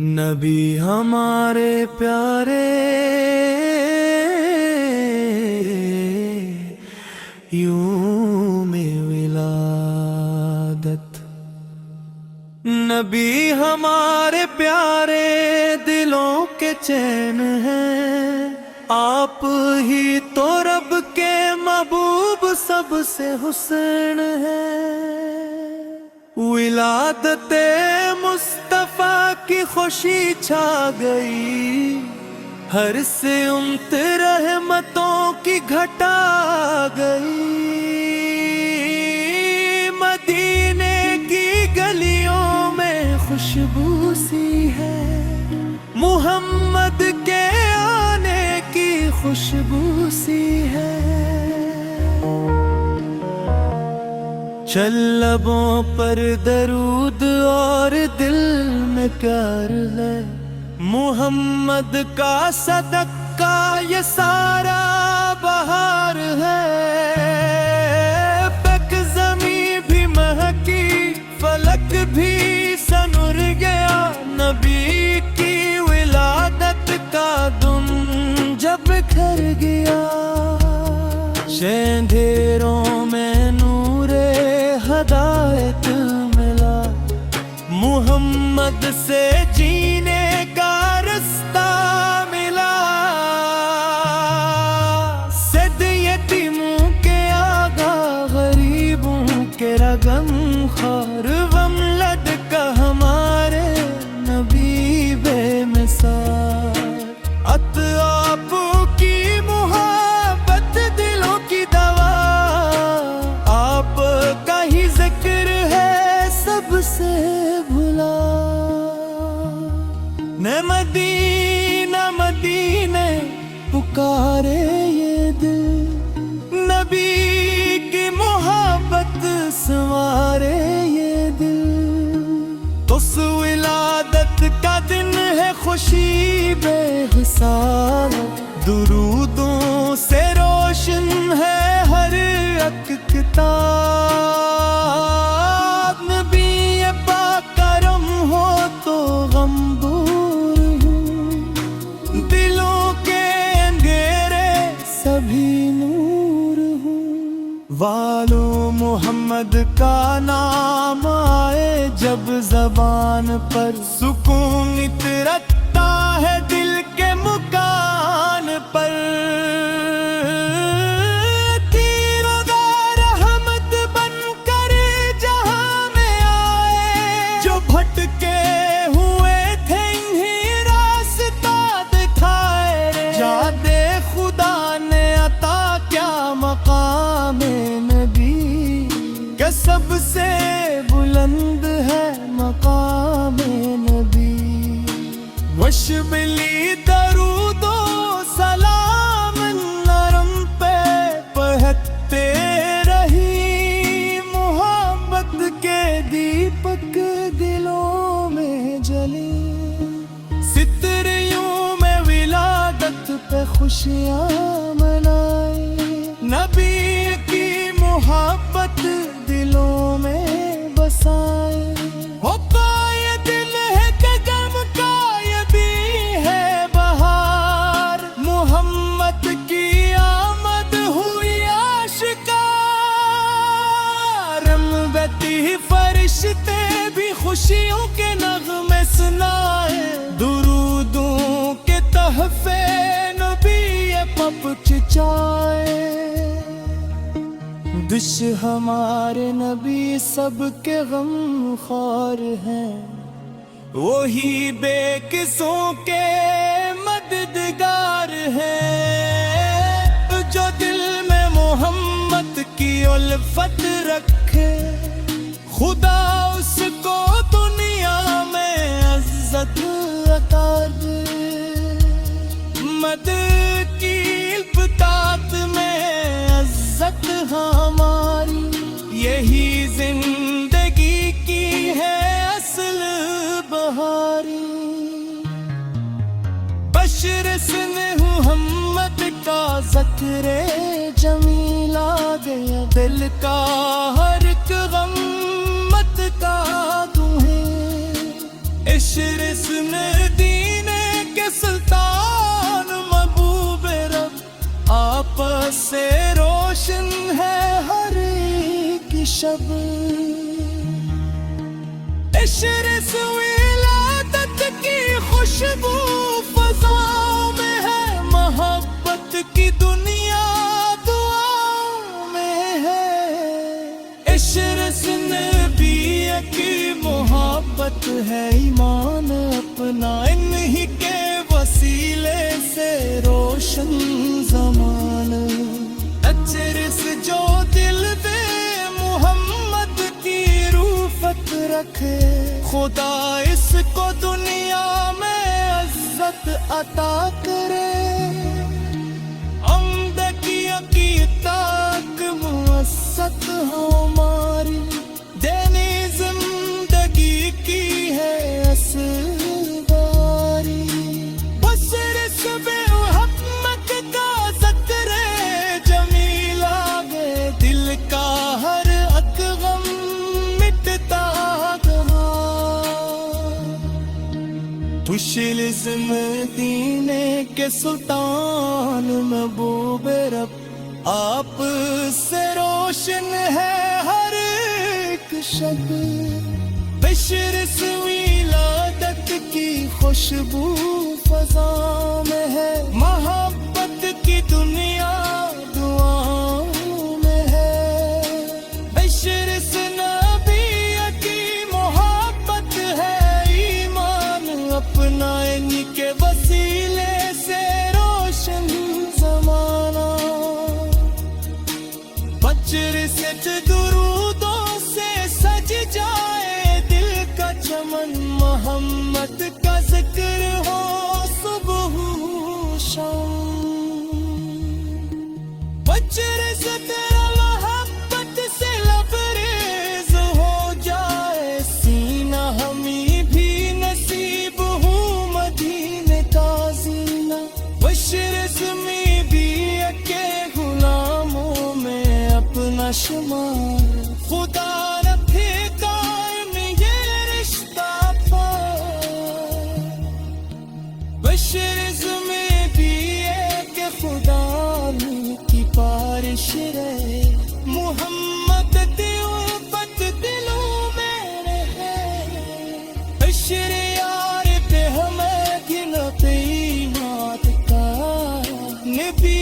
نبی ہمارے پیارے یوم ولادت، نبی ہمارے پیارے دلوں کے چین ہیں، آپ ہی تو رب کے محبوب سب سے حسین ہے۔ ولادت مصطفیٰ کی خوشی چھا گئی، ہر سمت رحمتوں کی گھٹا گئی۔ مدینے کی گلیوں میں خوشبو سی ہے، محمد کے آنے کی خوشبو سی ہے۔ چل لبوں پر درود اور دل میں پیار ہے، محمد کا صدقہ یہ سارا بہار ہے۔ پک زمین بھی مہکی، فلک بھی سنور گیا، نبی کی ولادت کا دم جب بکھر گیا۔ اندھیروں میں نور ہدایت ملا، محمد سے جینے کا رستہ ملا۔ صد یتیموں کے آگا، غریبوں کے رگم خار، وملد کا ہمارے نبی بے مثال۔ اطیاب کی محبت دلوں کی دوا، آپ کا ہی ذکر ہے سب سے بھلا۔ نہ مدینہ مدینے پکارے یہ دل، نبی کی محبت سنوارے یہ دل۔ اس ولادت کا دن ہے خوشی بے حساب، درودوں سے روشن ہے ہر ایک کتاب۔ نبی پاک کرم ہو تو غم دور ہوں، دلوں کے اندھیرے سبھی نور ہوں۔ والو محمد کا نام آئے جب زبان پر، سکون اترتا ہے دل کے مکان پر۔ تیرودار رحمت بن کر جہاں میں آئے، جو بھٹکے ہوئے تھے انہیں راستہ دکھائے۔ یاد خدا نے عطا کیا مقام نبی، کہ سب سے بلند ہے مقام نبی۔ وشبلی درود و سلام نرم پہ بہتے رہی، محبت کے دیپک دلوں میں جلی۔ ستریوں میں ولادت پہ خوشیاں منائی، نبی کی محبت دلوں میں بسائے۔ ہوتا یہ دل ہے کہ غم کا یہ بھی ہے بہار، محمد کی آمد ہوئی آشکار۔ رمبتی فرشتے بھی خوشیوں کے نغمے سنائے، درودوں کے تحفے نبی پپ چچائے۔ دش ہمارے نبی سب کے غم خوار ہیں، وہی بے قصوں کے مددگار ہیں۔ جو دل میں محمد کی الفت رکھے، خدا اس کو دنیا میں عزت عطا دے۔ مد کی الفتات میں عزت ہماری، یہی زندگی کی ہے اصل بہاری۔ بشر سن محمد کا ذکر جمیل آ گیا، دل کا ہر ایک غم مت کا تمہیں عشر مدینے کے سلطان محبوب رب آپس سے روشن ہے ہر ایک شب عشر ولادت کی خوشبو فضا میں ہے محبت کی دنیا دعا میں ہے عشر نبی کی محبت ہے ایمان اپنا انہی کے وسیلے سے روشن زمان اچرس جو دل پہ محمد کی روفت رکھے خدا اس کو دنیا میں عزت عطا کرے عمد کی عقیدت مؤسست ہماری دینی زندگی کی ہے اسواری بصر صبح محمد کا ذکر جمیل آگے دل کا ہر غم مٹتا گیا خوشلز مدینے کے سلطان محبوب رب آپ سے روشن ہے ہر ایک شب بشر ولادت کی خوشبو فضا میں ہے محبت کی دنیا دعاؤں میں ہے بشر نبی کی محبت ہے ایمان اپنا انہی کے وسیلے سے روشن زمانہ بچر سے درودوں سے سج جائے دل کا چمن محمد کا ذکر ہو صبح شام بچر سے تیرا محبت سے لبریز ہو جائے سینہ ہمیں بھی نصیب ہوں مدینے کا زینہ بشر میں بھی کے غلاموں میں اپنا شمار خدا نہ پھینکا یہ رشتہ پار بشر میں بھی کہ خدا کی بارش رہے محمد دی الفت دلوں میں رہے بشر یار پہ ہمیں گن پہ نات کا نبی